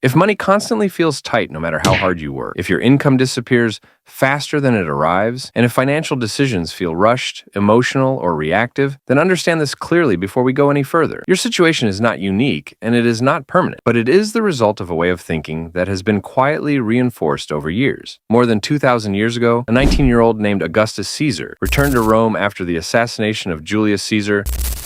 If money constantly feels tight no matter how hard you work, if your income disappears faster than it arrives, and if financial decisions feel rushed, emotional, or reactive, then understand this clearly before we go any further. Your situation is not unique, and it is not permanent, but it is the result of a way of thinking that has been quietly reinforced over years. More than 2,000 years ago, a 19-year-old named Augustus Caesar returned to Rome after the assassination of Julius Caesar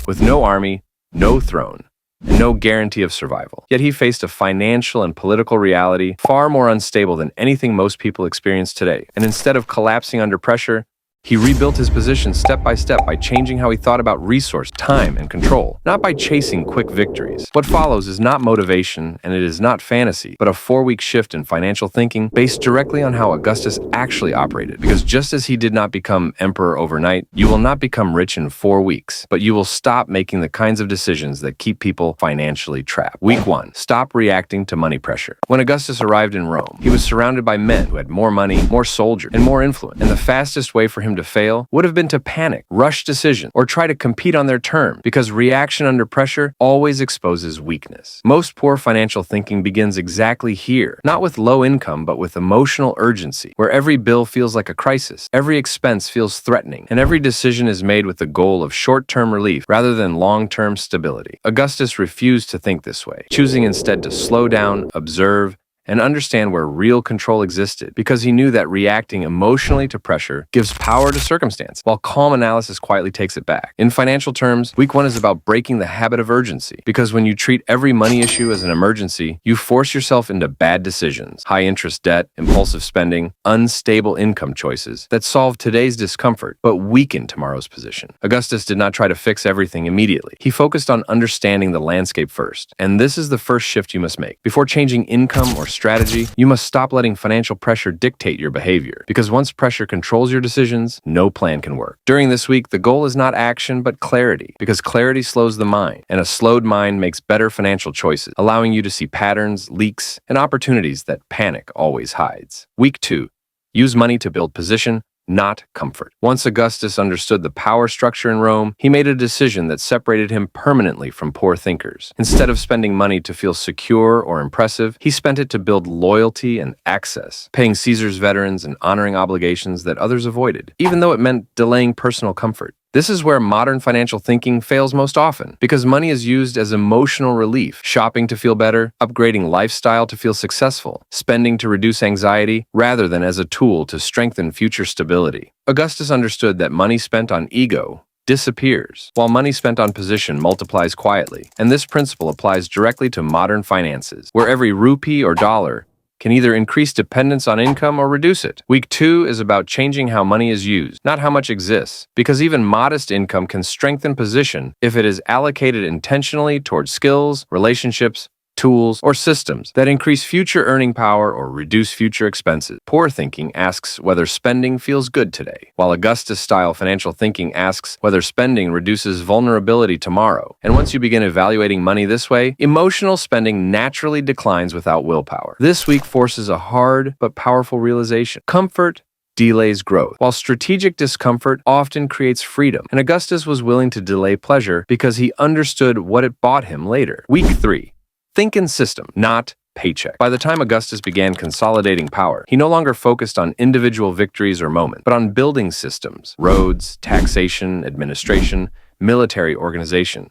with no army, no throne, and no guarantee of survival. Yet he faced a financial and political reality far more unstable than anything most people experience today. And instead of collapsing under pressure, he rebuilt his position step by step by changing how he thought about resource, time, and control, not by chasing quick victories. What follows is not motivation, and it is not fantasy, but a 4-week shift in financial thinking based directly on how Augustus actually operated. Because just as he did not become emperor overnight, you will not become rich in 4 weeks, but you will stop making the kinds of decisions that keep people financially trapped. Week 1. Stop reacting to money pressure. When Augustus arrived in Rome, he was surrounded by men who had more money, more soldiers, and more influence, and the fastest way for him to fail would have been to panic, rush decisions, or try to compete on their terms, because reaction under pressure always exposes weakness. Most poor financial thinking begins exactly here, not with low income, but with emotional urgency, where every bill feels like a crisis, every expense feels threatening, and every decision is made with the goal of short-term relief rather than long-term stability. Augustus refused to think this way, choosing instead to slow down, observe, and understand where real control existed, because he knew that reacting emotionally to pressure gives power to circumstance, while calm analysis quietly takes it back. In financial terms, week 1 is about breaking the habit of urgency, because when you treat every money issue as an emergency, you force yourself into bad decisions, high-interest debt, impulsive spending, unstable income choices that solve today's discomfort but weaken tomorrow's position. Augustus did not try to fix everything immediately. He focused on understanding the landscape first, and this is the first shift you must make. Before changing income or strategy, you must stop letting financial pressure dictate your behavior, because once pressure controls your decisions, no plan can work. During this week, the goal is not action, but clarity, because clarity slows the mind, and a slowed mind makes better financial choices, allowing you to see patterns, leaks, and opportunities that panic always hides. Week 2. Use money to build position, not comfort. Once Augustus understood the power structure in Rome, he made a decision that separated him permanently from poor thinkers. Instead of spending money to feel secure or impressive, he spent it to build loyalty and access, paying Caesar's veterans and honoring obligations that others avoided, even though it meant delaying personal comfort. This is where modern financial thinking fails most often, because money is used as emotional relief, shopping to feel better, upgrading lifestyle to feel successful, spending to reduce anxiety, rather than as a tool to strengthen future stability. Augustus understood that money spent on ego disappears, while money spent on position multiplies quietly, and this principle applies directly to modern finances, where every rupee or dollar can either increase dependence on income or reduce it. Week 2 is about changing how money is used, not how much exists, because even modest income can strengthen position if it is allocated intentionally towards skills, relationships, tools, or systems that increase future earning power or reduce future expenses. Poor thinking asks whether spending feels good today, while Augustus-style financial thinking asks whether spending reduces vulnerability tomorrow. And once you begin evaluating money this way, emotional spending naturally declines without willpower. This week forces a hard but powerful realization. Comfort delays growth, while strategic discomfort often creates freedom. And Augustus was willing to delay pleasure because he understood what it bought him later. Week 3. Think in system, not paycheck. By the time Augustus began consolidating power, he no longer focused on individual victories or moments, but on building systems, roads, taxation, administration, military organization.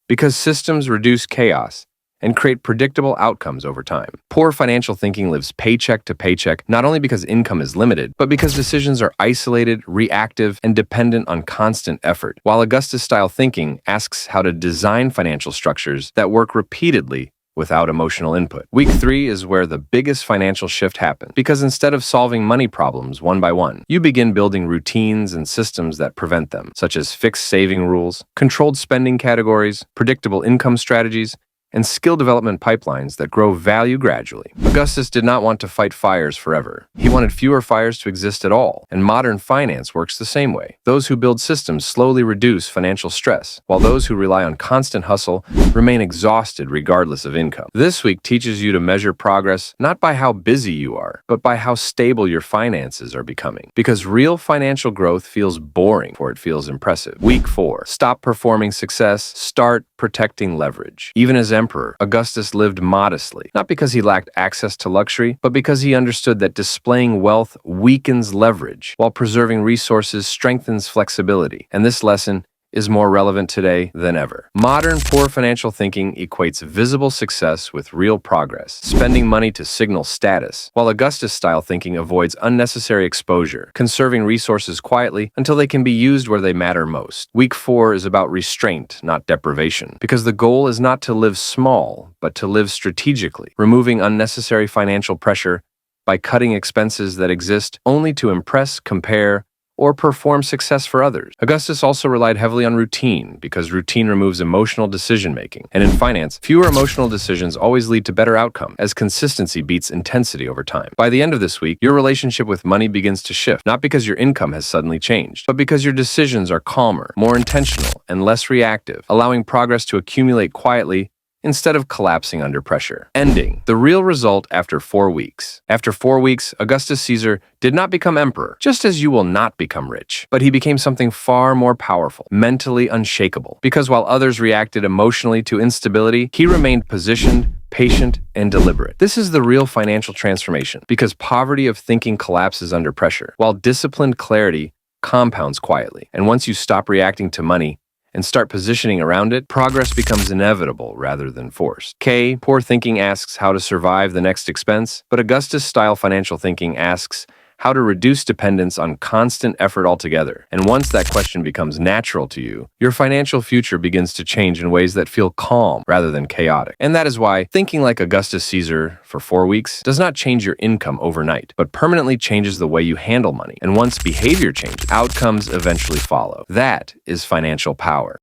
Because systems reduce chaos and create predictable outcomes over time. Poor financial thinking lives paycheck to paycheck, not only because income is limited, but because decisions are isolated, reactive, and dependent on constant effort. While Augustus-style thinking asks how to design financial structures that work repeatedly without emotional input. Week 3 is where the biggest financial shift happens, because instead of solving money problems one by one, you begin building routines and systems that prevent them, such as fixed saving rules, controlled spending categories, predictable income strategies, and skill development pipelines that grow value gradually. Augustus did not want to fight fires forever. He wanted fewer fires to exist at all, and modern finance works the same way. Those who build systems slowly reduce financial stress, while those who rely on constant hustle remain exhausted regardless of income. This week teaches you to measure progress not by how busy you are, but by how stable your finances are becoming. Because real financial growth feels boring before it feels impressive. Week 4. Stop performing success, start protecting leverage. Even as emperor, Augustus lived modestly, not because he lacked access to luxury, but because he understood that displaying wealth weakens leverage, while preserving resources strengthens flexibility. And this lesson is more relevant today than ever. Modern poor financial thinking equates visible success with real progress, spending money to signal status, while Augustus-style thinking avoids unnecessary exposure, conserving resources quietly until they can be used where they matter most. Week 4 is about restraint, not deprivation, because the goal is not to live small, but to live strategically, removing unnecessary financial pressure by cutting expenses that exist only to impress, compare, or perform success for others. Augustus also relied heavily on routine because routine removes emotional decision-making. And in finance, fewer emotional decisions always lead to better outcomes, as consistency beats intensity over time. By the end of this week, your relationship with money begins to shift, not because your income has suddenly changed, but because your decisions are calmer, more intentional, and less reactive, allowing progress to accumulate quietly instead of collapsing under pressure. Ending. The real result after 4 weeks. After 4 weeks, Augustus Caesar did not become emperor, just as you will not become rich, but he became something far more powerful, mentally unshakable. Because while others reacted emotionally to instability, he remained positioned, patient, and deliberate. This is the real financial transformation, because poverty of thinking collapses under pressure, while disciplined clarity compounds quietly. And once you stop reacting to money, and start positioning around it, progress becomes inevitable rather than forced. Poor thinking asks how to survive the next expense, but Augustus-style financial thinking asks how to reduce dependence on constant effort altogether. And once that question becomes natural to you, your financial future begins to change in ways that feel calm rather than chaotic. And that is why thinking like Augustus Caesar for 4 weeks does not change your income overnight, but permanently changes the way you handle money. And once behavior changes, outcomes eventually follow. That is financial power.